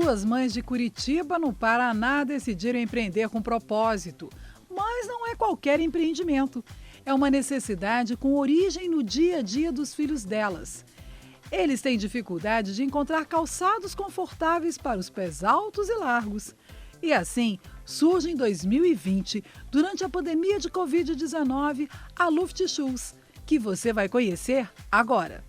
Duas mães de Curitiba, no Paraná, decidiram empreender com propósito. Mas não é qualquer empreendimento. É uma necessidade com origem no dia a dia dos filhos delas. Eles têm dificuldade de encontrar calçados confortáveis para os pés altos e largos. E assim, surge em 2020, durante a pandemia de Covid-19, a Luft Shoes, que você vai conhecer agora.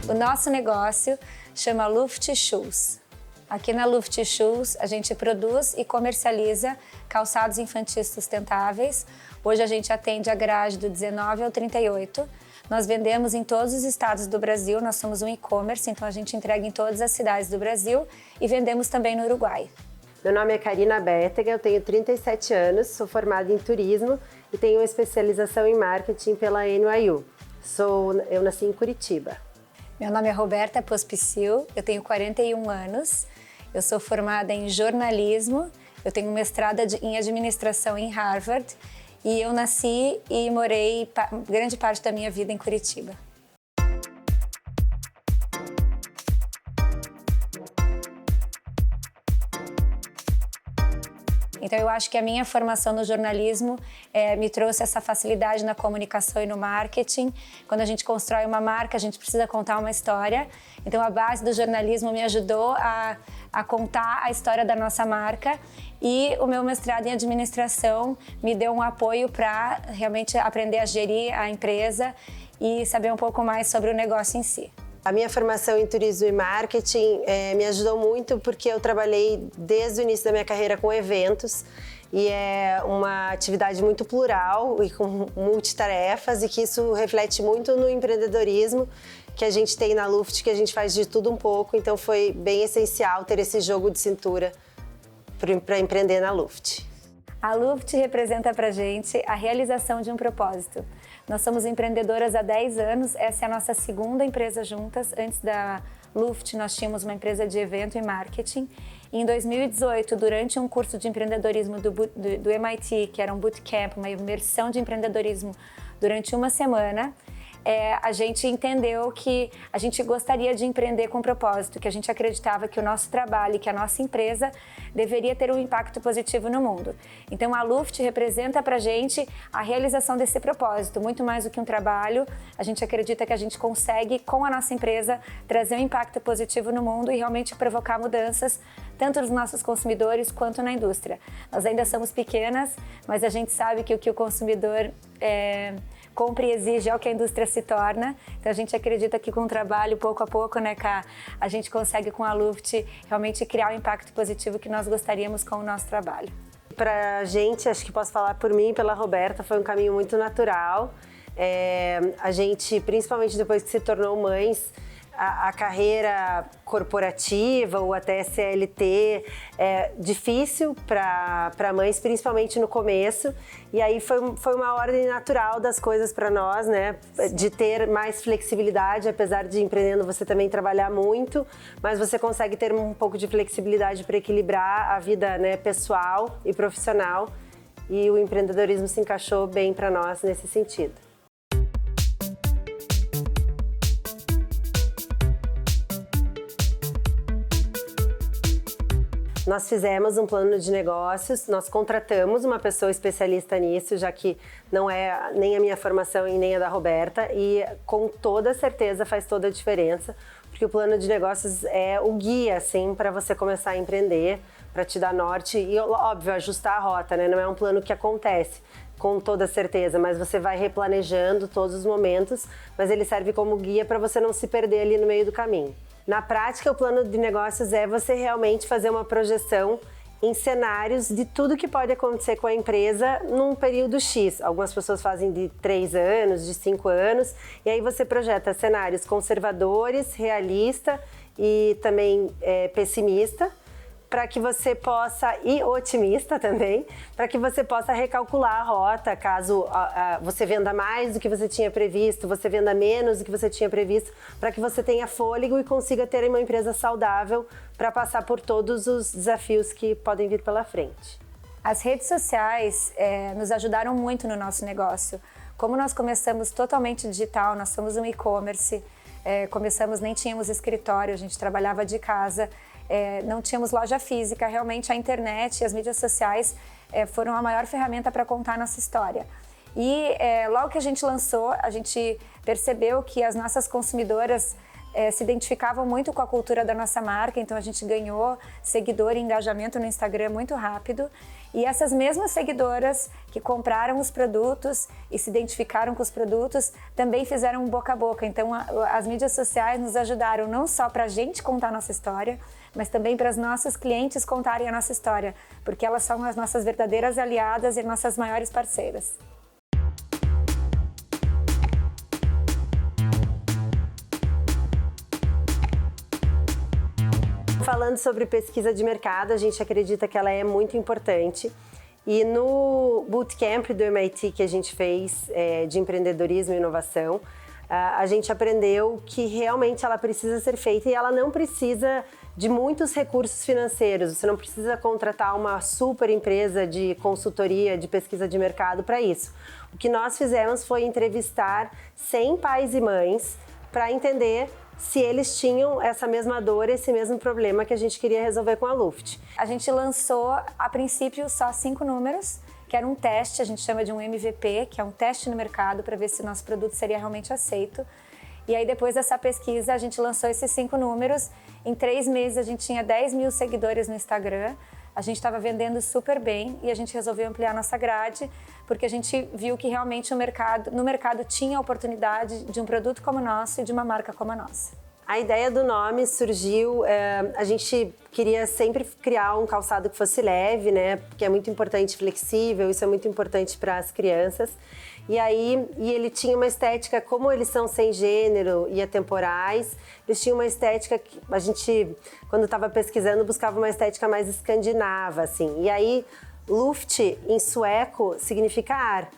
O nosso negócio chama Luft Shoes. Aqui na Luft Shoes, a gente produz e comercializa calçados infantis sustentáveis. Hoje a gente atende a grade do 19 ao 38. Nós vendemos em todos os estados do Brasil, nós somos um e-commerce, então a gente entrega em todas as cidades do Brasil e vendemos também no Uruguai. Meu nome é Karina Bétega, eu tenho 37 anos, sou formada em turismo e tenho uma especialização em marketing pela NYU. Eu nasci em Curitiba. Meu nome é Roberta Pospicil, eu tenho 41 anos, eu sou formada em jornalismo, eu tenho mestrado em administração em Harvard e eu nasci e morei grande parte da minha vida em Curitiba. Então eu acho que a minha formação no jornalismo me trouxe essa facilidade na comunicação e no marketing. Quando a gente constrói uma marca, a gente precisa contar uma história. Então a base do jornalismo me ajudou a contar a história da nossa marca e o meu mestrado em administração me deu um apoio para realmente aprender a gerir a empresa e saber um pouco mais sobre o negócio em si. A minha formação em turismo e marketing me ajudou muito porque eu trabalhei desde o início da minha carreira com eventos e é uma atividade muito plural e com multitarefas e que isso reflete muito no empreendedorismo que a gente tem na Luft, que a gente faz de tudo um pouco, então foi bem essencial ter esse jogo de cintura para empreender na Luft. A Luft representa pra gente a realização de um propósito. Nós somos empreendedoras há 10 anos, essa é a nossa segunda empresa juntas. Antes da Luft, nós tínhamos uma empresa de evento e marketing. E em 2018, durante um curso de empreendedorismo do MIT, que era um bootcamp, uma imersão de empreendedorismo durante uma semana, a gente entendeu que a gente gostaria de empreender com propósito, que a gente acreditava que o nosso trabalho, que a nossa empresa deveria ter um impacto positivo no mundo. Então a Luft representa pra gente a realização desse propósito, muito mais do que um trabalho. A gente acredita que a gente consegue, com a nossa empresa, trazer um impacto positivo no mundo e realmente provocar mudanças, tanto nos nossos consumidores quanto na indústria. Nós ainda somos pequenas, mas a gente sabe que o que o consumidor compra e exige é o que a indústria se torna. Então a gente acredita que com o trabalho, pouco a pouco, né, Ká, a gente consegue com a Luft realmente criar o impacto positivo que nós gostaríamos com o nosso trabalho. Pra gente, acho que posso falar por mim e pela Roberta, foi um caminho muito natural. A gente, principalmente depois que se tornou mães, a carreira corporativa ou até CLT é difícil para mães, principalmente no começo. E aí foi uma ordem natural das coisas para nós, né? De ter mais flexibilidade, apesar de empreendendo você também trabalhar muito, mas você consegue ter um pouco de flexibilidade para equilibrar a vida, né, pessoal e profissional. E o empreendedorismo se encaixou bem para nós nesse sentido. Nós fizemos um plano de negócios, nós contratamos uma pessoa especialista nisso, já que não é nem a minha formação e nem a da Roberta, e com toda certeza faz toda a diferença, porque o plano de negócios é o guia, assim, para você começar a empreender, para te dar norte e, óbvio, ajustar a rota, né? Não é um plano que acontece com toda certeza, mas você vai replanejando todos os momentos, mas ele serve como guia para você não se perder ali no meio do caminho. Na prática, o plano de negócios é você realmente fazer uma projeção em cenários de tudo que pode acontecer com a empresa num período X. Algumas pessoas fazem de 3 anos, de 5 anos, e aí você projeta cenários conservadores, realista e também pessimista, para que você possa, e otimista também, para que você possa recalcular a rota, caso você venda mais do que você tinha previsto, você venda menos do que você tinha previsto, para que você tenha fôlego e consiga ter uma empresa saudável para passar por todos os desafios que podem vir pela frente. As redes sociais nos ajudaram muito no nosso negócio. Como nós começamos totalmente digital, nós somos um e-commerce, começamos, nem tínhamos escritório, a gente trabalhava de casa, não tínhamos loja física, realmente a internet e as mídias sociais foram a maior ferramenta para contar a nossa história. E logo que a gente lançou, a gente percebeu que as nossas consumidoras se identificavam muito com a cultura da nossa marca, então a gente ganhou seguidor e engajamento no Instagram muito rápido. E essas mesmas seguidoras que compraram os produtos e se identificaram com os produtos também fizeram boca a boca. Então as mídias sociais nos ajudaram não só para a gente contar a nossa história, mas também para os nossos clientes contarem a nossa história, porque elas são as nossas verdadeiras aliadas e nossas maiores parceiras. Falando sobre pesquisa de mercado, a gente acredita que ela é muito importante. E no bootcamp do MIT que a gente fez de empreendedorismo e inovação, a gente aprendeu que realmente ela precisa ser feita e ela não precisa de muitos recursos financeiros. Você não precisa contratar uma super empresa de consultoria, de pesquisa de mercado para isso. O que nós fizemos foi entrevistar 100 pais e mães para entender se eles tinham essa mesma dor, esse mesmo problema que a gente queria resolver com a Luft. A gente lançou, a princípio, só 5 números, que era um teste, a gente chama de um MVP, que é um teste no mercado para ver se o nosso produto seria realmente aceito. E aí, depois dessa pesquisa, a gente lançou esses 5 números. Em 3 meses, a gente tinha 10 mil seguidores no Instagram. A gente estava vendendo super bem e a gente resolveu ampliar nossa grade, porque a gente viu que realmente no mercado tinha a oportunidade de um produto como o nosso e de uma marca como a nossa. A ideia do nome surgiu, a gente queria sempre criar um calçado que fosse leve, né? Porque é muito importante, flexível, isso é muito importante para as crianças. E ele tinha uma estética, como eles são sem gênero e atemporais, eles tinham uma estética que a gente, quando estava pesquisando, buscava uma estética mais escandinava, assim. E aí, Luft, em sueco, significa ar,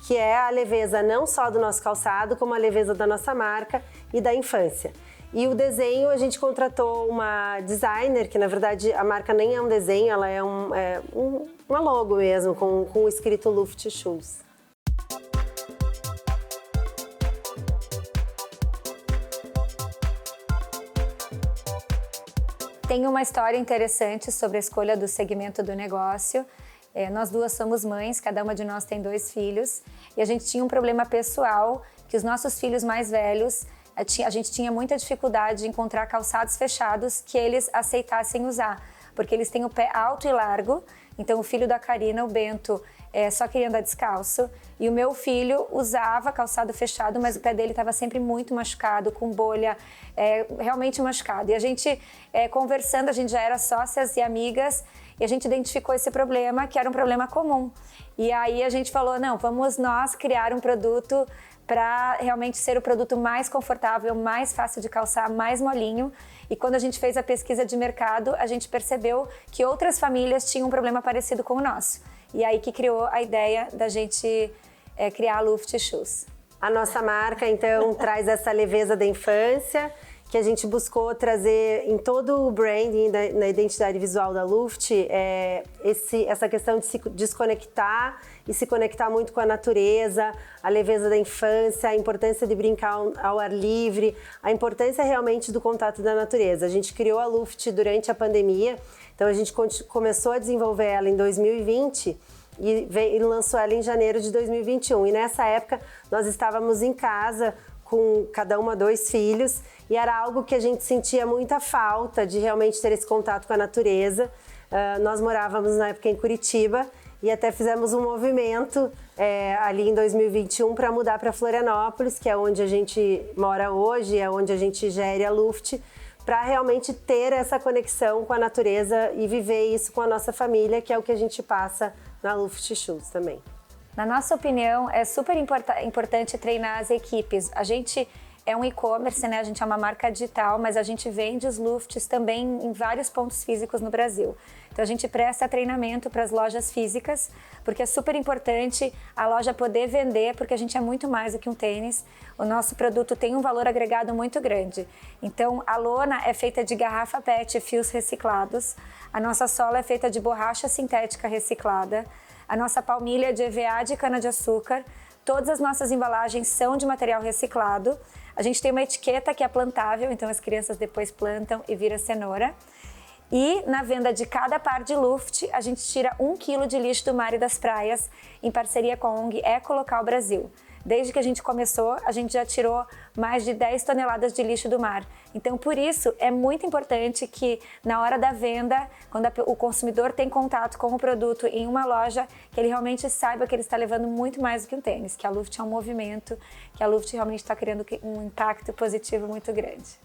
que é a leveza não só do nosso calçado, como a leveza da nossa marca e da infância. E o desenho, a gente contratou uma designer, que na verdade a marca nem é um desenho, ela é uma logo mesmo, com o escrito Luft Shoes. Tem uma história interessante sobre a escolha do segmento do negócio. Nós duas somos mães, cada uma de nós tem 2 filhos. E a gente tinha um problema pessoal, que os nossos filhos mais velhos, a gente tinha muita dificuldade de encontrar calçados fechados que eles aceitassem usar. Porque eles têm o pé alto e largo. Então o filho da Karina, o Bento, só queria andar descalço. E o meu filho usava calçado fechado, mas o pé dele estava sempre muito machucado, com bolha, realmente machucado. E a gente, conversando, a gente já era sócias e amigas, e a gente identificou esse problema, que era um problema comum. E aí a gente falou, não, vamos nós criar um produto para realmente ser o produto mais confortável, mais fácil de calçar, mais molinho. E quando a gente fez a pesquisa de mercado, a gente percebeu que outras famílias tinham um problema parecido com o nosso. E aí que criou a ideia da gente criar a Luft Shoes. A nossa marca, então, traz essa leveza da infância, que a gente buscou trazer em todo o branding, na identidade visual da Luft, essa questão de se desconectar e se conectar muito com a natureza, a leveza da infância, a importância de brincar ao ar livre, a importância realmente do contato da natureza. A gente criou a Luft durante a pandemia, então a gente começou a desenvolver ela em 2020 e lançou ela em janeiro de 2021. E nessa época nós estávamos em casa com cada uma 2 filhos, e era algo que a gente sentia muita falta de realmente ter esse contato com a natureza. Nós morávamos na época em Curitiba e até fizemos um movimento ali em 2021 para mudar para Florianópolis, que é onde a gente mora hoje, é onde a gente gere a Luft, para realmente ter essa conexão com a natureza e viver isso com a nossa família, que é o que a gente passa na Luft Shoes também. Na nossa opinião, é super importante treinar as equipes. A gente é um e-commerce, né? A gente é uma marca digital, mas a gente vende os Lufts também em vários pontos físicos no Brasil. Então a gente presta treinamento para as lojas físicas, porque é super importante a loja poder vender, porque a gente é muito mais do que um tênis. O nosso produto tem um valor agregado muito grande. Então a lona é feita de garrafa PET e fios reciclados. A nossa sola é feita de borracha sintética reciclada. A nossa palmilha é de EVA de cana-de-açúcar, Todas as nossas embalagens são de material reciclado. A gente tem uma etiqueta que é plantável, então as crianças depois plantam e vira cenoura. E na venda de cada par de Luft, a gente tira 1 quilo de lixo do mar e das praias, em parceria com a ONG Ecolocal Brasil. Desde que a gente começou, a gente já tirou mais de 10 toneladas de lixo do mar. Então, por isso, é muito importante que na hora da venda, quando o consumidor tem contato com o produto em uma loja, que ele realmente saiba que ele está levando muito mais do que um tênis, que a Luft é um movimento, que a Luft realmente está criando um impacto positivo muito grande.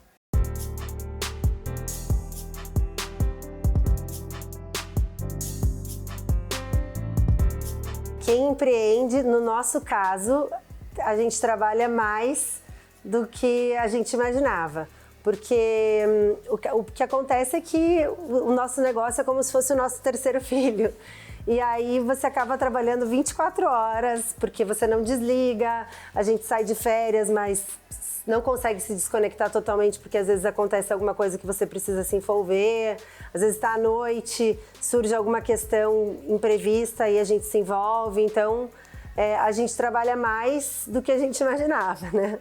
Quem empreende, no nosso caso, a gente trabalha mais do que a gente imaginava. Porque o que acontece é que o nosso negócio é como se fosse o nosso terceiro filho. E aí você acaba trabalhando 24 horas, porque você não desliga, a gente sai de férias, mas não consegue se desconectar totalmente, porque às vezes acontece alguma coisa que você precisa se envolver, às vezes está à noite, surge alguma questão imprevista e a gente se envolve, então a gente trabalha mais do que a gente imaginava, né?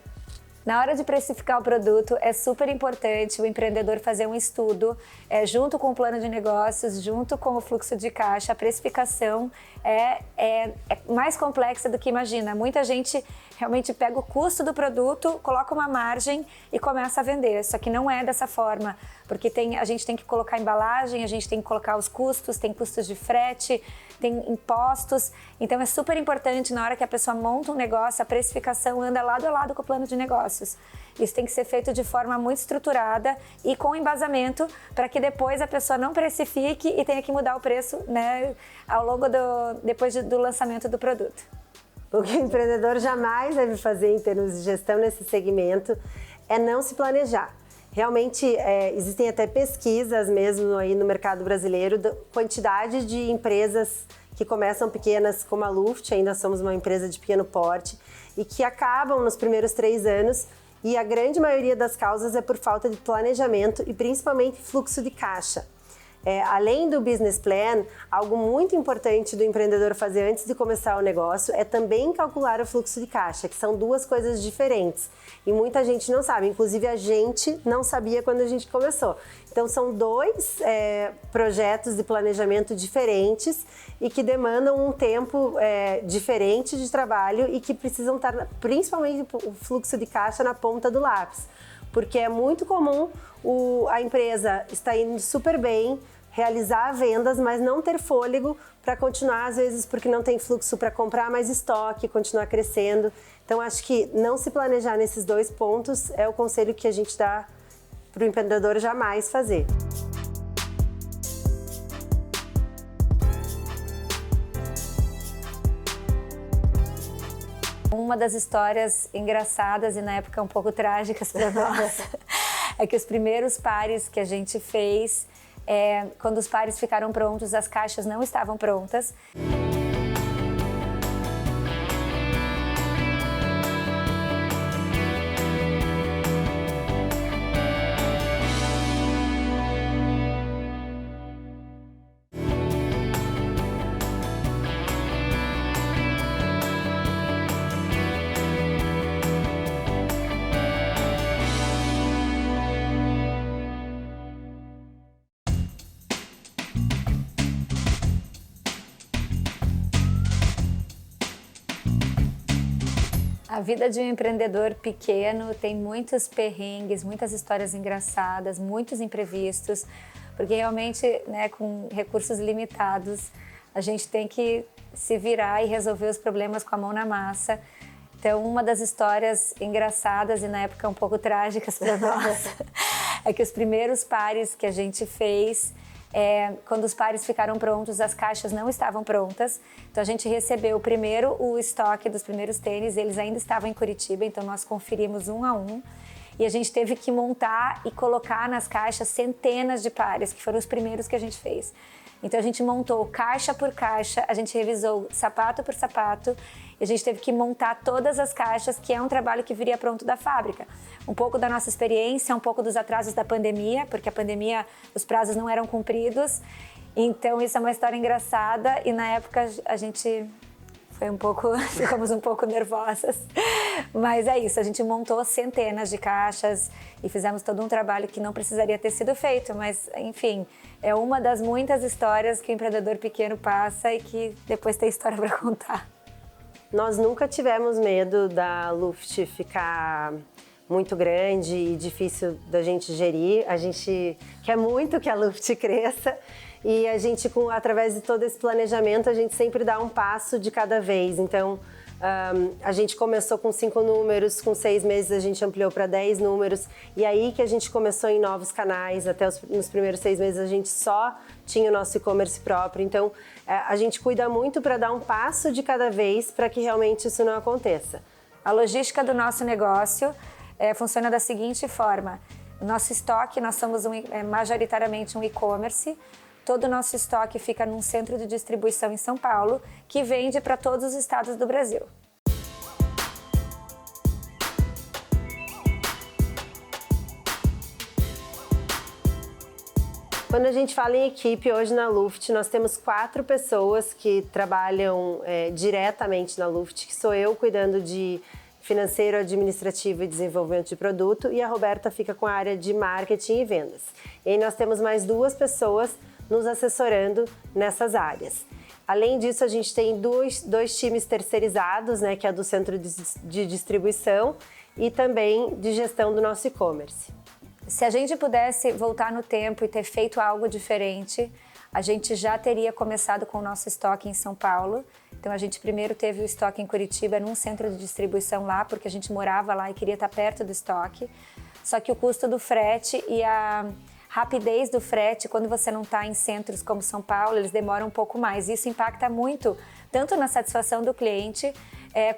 Na hora de precificar o produto, é super importante o empreendedor fazer um estudo junto com o plano de negócios, junto com o fluxo de caixa. A precificação é mais complexa do que imagina. Muita gente realmente pega o custo do produto, coloca uma margem e começa a vender. Só que não é dessa forma, porque a gente tem que colocar embalagem, a gente tem que colocar os custos, tem custos de frete, tem impostos. Então é super importante na hora que a pessoa monta um negócio, a precificação anda lado a lado com o plano de negócios. Isso tem que ser feito de forma muito estruturada e com embasamento para que depois a pessoa não precifique e tenha que mudar o preço, né, ao longo depois do lançamento do produto. O que o empreendedor jamais deve fazer em termos de gestão nesse segmento é não se planejar. Realmente, existem até pesquisas mesmo aí no mercado brasileiro da quantidade de empresas que começam pequenas como a Luft, ainda somos uma empresa de pequeno porte, e que acabam nos primeiros 3 anos, e a grande maioria das causas é por falta de planejamento e principalmente fluxo de caixa. Além do business plan, algo muito importante do empreendedor fazer antes de começar o negócio é também calcular o fluxo de caixa, que são 2 coisas diferentes. E muita gente não sabe, inclusive a gente não sabia quando a gente começou. Então são 2 projetos de planejamento diferentes e que demandam um tempo diferente de trabalho e que precisam estar, principalmente o fluxo de caixa, na ponta do lápis. Porque é muito comum a empresa estar indo super bem, realizar vendas, mas não ter fôlego para continuar, às vezes porque não tem fluxo para comprar mais estoque, continuar crescendo. Então, acho que não se planejar nesses 2 pontos é o conselho que a gente dá para o empreendedor jamais fazer. Uma das histórias engraçadas e na época um pouco trágicas para nós é que os primeiros pares que a gente fez, quando os pares ficaram prontos, as caixas não estavam prontas. A vida de um empreendedor pequeno tem muitos perrengues, muitas histórias engraçadas, muitos imprevistos, porque realmente, né, com recursos limitados, a gente tem que se virar e resolver os problemas com a mão na massa. Então, uma das histórias engraçadas e na época um pouco trágicas para nós é que os primeiros pares que a gente fez, quando os pares ficaram prontos, as caixas não estavam prontas. Então a gente recebeu primeiro o estoque dos primeiros tênis, eles ainda estavam em Curitiba, então nós conferimos 1 a 1. E a gente teve que montar e colocar nas caixas centenas de pares, que foram os primeiros que a gente fez. Então a gente montou caixa por caixa, a gente revisou sapato por sapato, e a gente teve que montar todas as caixas, que é um trabalho que viria pronto da fábrica. Um pouco da nossa experiência, um pouco dos atrasos da pandemia, porque a pandemia, os prazos não eram cumpridos. Então isso é uma história engraçada e na época a gente ficamos um pouco nervosas, mas é isso, a gente montou centenas de caixas e fizemos todo um trabalho que não precisaria ter sido feito, mas enfim, é uma das muitas histórias que o empreendedor pequeno passa e que depois tem história para contar. Nós nunca tivemos medo da Luft ficar muito grande e difícil da gente gerir. A gente quer muito que a Luft cresça e a gente, através de todo esse planejamento, a gente sempre dá um passo de cada vez. Então, a gente começou com 5 números, com 6 meses a gente ampliou para 10 números e aí que a gente começou em novos canais. Até nos primeiros 6 meses a gente só tinha o nosso e-commerce próprio. Então, a gente cuida muito para dar um passo de cada vez para que realmente isso não aconteça. A logística do nosso negócio funciona da seguinte forma: nosso estoque, nós somos majoritariamente um e-commerce, todo o nosso estoque fica num centro de distribuição em São Paulo, que vende para todos os estados do Brasil. Quando a gente fala em equipe, hoje na Luft, nós temos 4 pessoas que trabalham diretamente na Luft, que sou eu cuidando de financeiro, administrativo e desenvolvimento de produto, e a Roberta fica com a área de marketing e vendas. E aí nós temos mais 2 pessoas nos assessorando nessas áreas. Além disso, a gente tem dois times terceirizados, né, que é do centro de distribuição e também de gestão do nosso e-commerce. Se a gente pudesse voltar no tempo e ter feito algo diferente, a gente já teria começado com o nosso estoque em São Paulo. Então a gente primeiro teve o estoque em Curitiba, num centro de distribuição lá, porque a gente morava lá e queria estar perto do estoque. Só que o custo do frete e a rapidez do frete, quando você não está em centros como São Paulo, eles demoram um pouco mais. Isso impacta muito, tanto na satisfação do cliente,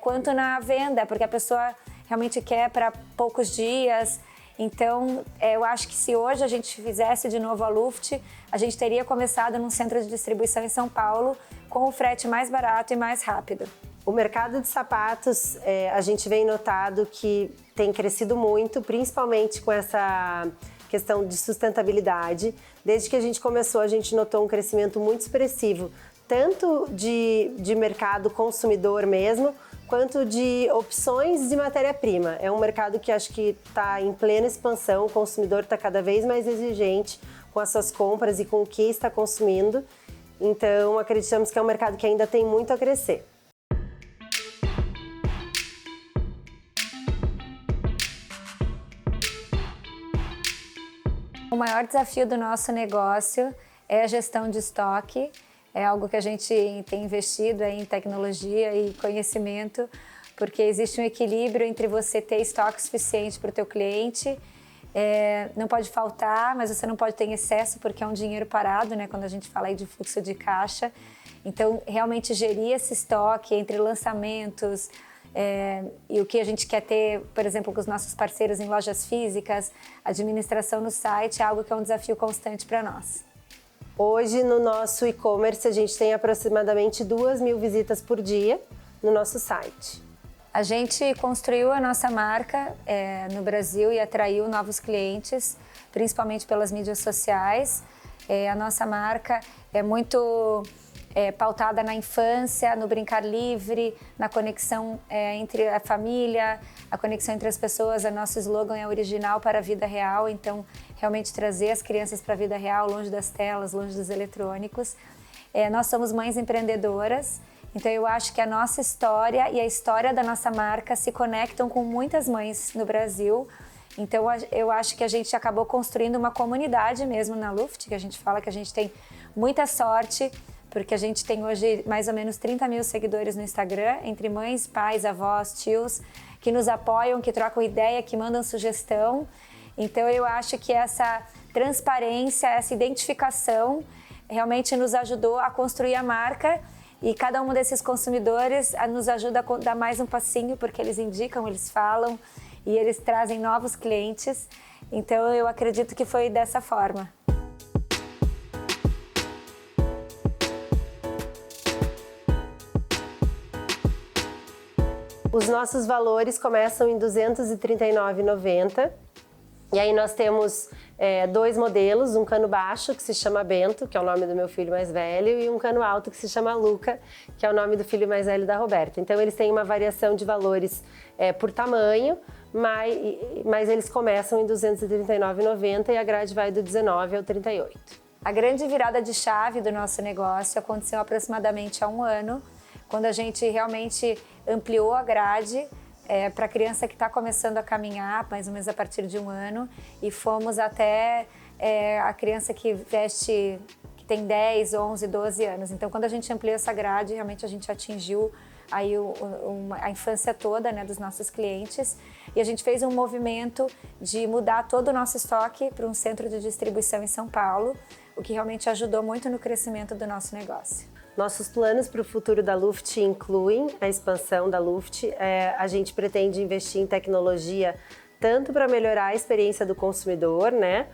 quanto na venda, porque a pessoa realmente quer para poucos dias. Então, eu acho que se hoje a gente fizesse de novo a Luft, a gente teria começado num centro de distribuição em São Paulo com o frete mais barato e mais rápido. O mercado de sapatos, a gente vem notado que tem crescido muito, principalmente com essa questão de sustentabilidade. Desde que a gente começou, a gente notou um crescimento muito expressivo, tanto de mercado consumidor mesmo, quanto de opções de matéria-prima. É um mercado que acho que está em plena expansão, o consumidor está cada vez mais exigente com as suas compras e com o que está consumindo. Então, acreditamos que é um mercado que ainda tem muito a crescer. O maior desafio do nosso negócio é a gestão de estoque. É algo que a gente tem investido em tecnologia e conhecimento, porque existe um equilíbrio entre você ter estoque suficiente para o teu cliente, não pode faltar, mas você não pode ter em excesso, porque é um dinheiro parado, né? Quando a gente fala aí de fluxo de caixa. Então, realmente gerir esse estoque entre lançamentos e o que a gente quer ter, por exemplo, com os nossos parceiros em lojas físicas, administração no site é algo que é um desafio constante para nós. Hoje, no nosso e-commerce, a gente tem aproximadamente 2.000 visitas por dia no nosso site. A gente construiu a nossa marca no Brasil e atraiu novos clientes, principalmente pelas mídias sociais. A nossa marca é muito pautada na infância, no brincar livre, na conexão entre a família, a conexão entre as pessoas. O nosso slogan é original para a vida real, então realmente trazer as crianças para a vida real, longe das telas, longe dos eletrônicos. Nós somos mães empreendedoras, então eu acho que a nossa história e a história da nossa marca se conectam com muitas mães no Brasil. Então eu acho que a gente acabou construindo uma comunidade mesmo na Luft, que a gente fala que a gente tem muita sorte, porque a gente tem hoje mais ou menos 30 mil seguidores no Instagram, entre mães, pais, avós, tios, que nos apoiam, que trocam ideia, que mandam sugestão. Então eu acho que essa transparência, essa identificação realmente nos ajudou a construir a marca, e cada um desses consumidores nos ajuda a dar mais um passinho, porque eles indicam, eles falam e eles trazem novos clientes. Então eu acredito que foi dessa forma. Os nossos valores começam em R$ 239,90. E aí nós temos 2 modelos, um cano baixo que se chama Bento, que é o nome do meu filho mais velho, e um cano alto que se chama Luca, que é o nome do filho mais velho da Roberta. Então eles têm uma variação de valores por tamanho, mas eles começam em R$ 239,90 e a grade vai do 19 ao 38. A grande virada de chave do nosso negócio aconteceu aproximadamente há 1 ano, quando a gente realmente ampliou a grade para a criança que está começando a caminhar, mais ou menos a partir de 1 ano, e fomos até a criança que tem 10, 11, 12 anos. Então, quando a gente ampliou essa grade, realmente a gente atingiu aí a infância toda, né, dos nossos clientes, e a gente fez um movimento de mudar todo o nosso estoque para um centro de distribuição em São Paulo, o que realmente ajudou muito no crescimento do nosso negócio. Nossos planos para o futuro da Luft incluem a expansão da Luft. A gente pretende investir em tecnologia tanto para melhorar a experiência do consumidor, né,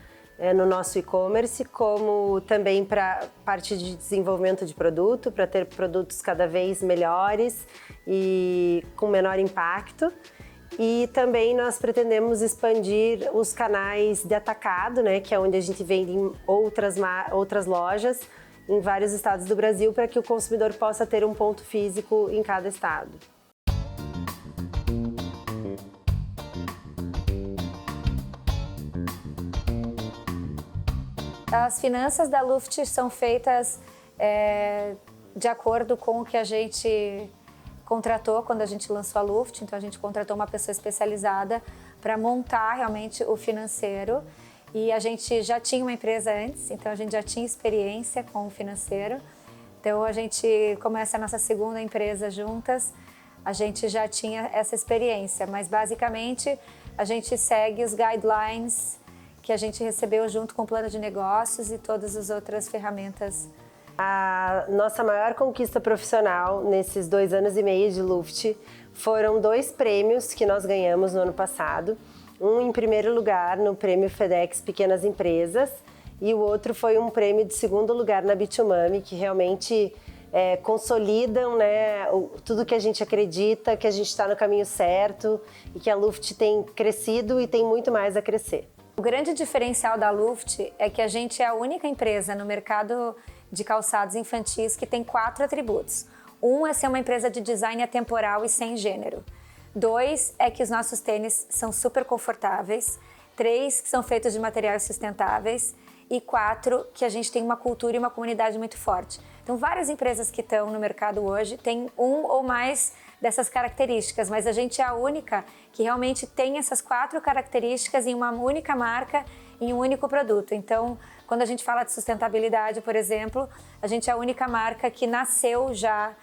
no nosso e-commerce, como também para parte de desenvolvimento de produto, para ter produtos cada vez melhores e com menor impacto. E também nós pretendemos expandir os canais de atacado, né, que é onde a gente vende em outras lojas em vários estados do Brasil, para que o consumidor possa ter um ponto físico em cada estado. As finanças da Luft são feitas de acordo com o que a gente contratou quando a gente lançou a Luft. Então a gente contratou uma pessoa especializada para montar realmente o financeiro, e a gente já tinha uma empresa antes, então a gente já tinha experiência com o financeiro. Então a gente começa a nossa segunda empresa juntas, a gente já tinha essa experiência, mas basicamente a gente segue os guidelines que a gente recebeu junto com o plano de negócios e todas as outras ferramentas. A nossa maior conquista profissional nesses 2 anos e meio de Luft foram 2 prêmios que nós ganhamos no ano passado. Um em primeiro lugar no prêmio FedEx Pequenas Empresas, e o outro foi um prêmio de 2º lugar na Bitumami, que realmente consolidam, né, tudo que a gente acredita, que a gente está no caminho certo e que a Luft tem crescido e tem muito mais a crescer. O grande diferencial da Luft é que a gente é a única empresa no mercado de calçados infantis que tem 4 atributos. Um é ser uma empresa de design atemporal e sem gênero. 2 é que os nossos tênis são super confortáveis. 3, que são feitos de materiais sustentáveis. E 4, que a gente tem uma cultura e uma comunidade muito forte. Então, várias empresas que estão no mercado hoje têm um ou mais dessas características, mas a gente é a única que realmente tem essas 4 características em uma única marca, em um único produto. Então, quando a gente fala de sustentabilidade, por exemplo, a gente é a única marca que nasceu já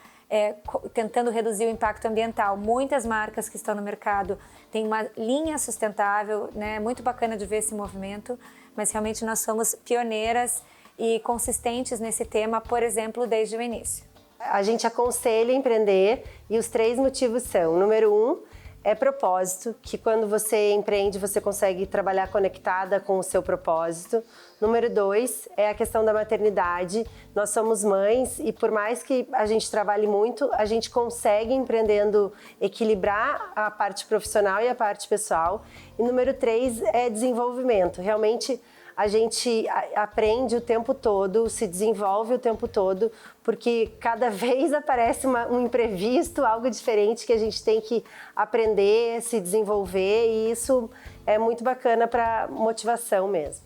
tentando reduzir o impacto ambiental. Muitas marcas que estão no mercado têm uma linha sustentável, né? Muito bacana de ver esse movimento, mas realmente nós somos pioneiras e consistentes nesse tema, por exemplo, desde o início. A gente aconselha empreender e os 3 motivos são: número 1 é propósito, que quando você empreende você consegue trabalhar conectada com o seu propósito. Número 2 é a questão da maternidade. Nós somos mães e por mais que a gente trabalhe muito, a gente consegue, empreendendo, equilibrar a parte profissional e a parte pessoal. E número 3 é desenvolvimento. Realmente a gente aprende o tempo todo, se desenvolve o tempo todo, porque cada vez aparece um imprevisto, algo diferente que a gente tem que aprender, se desenvolver, e isso é muito bacana para motivação mesmo.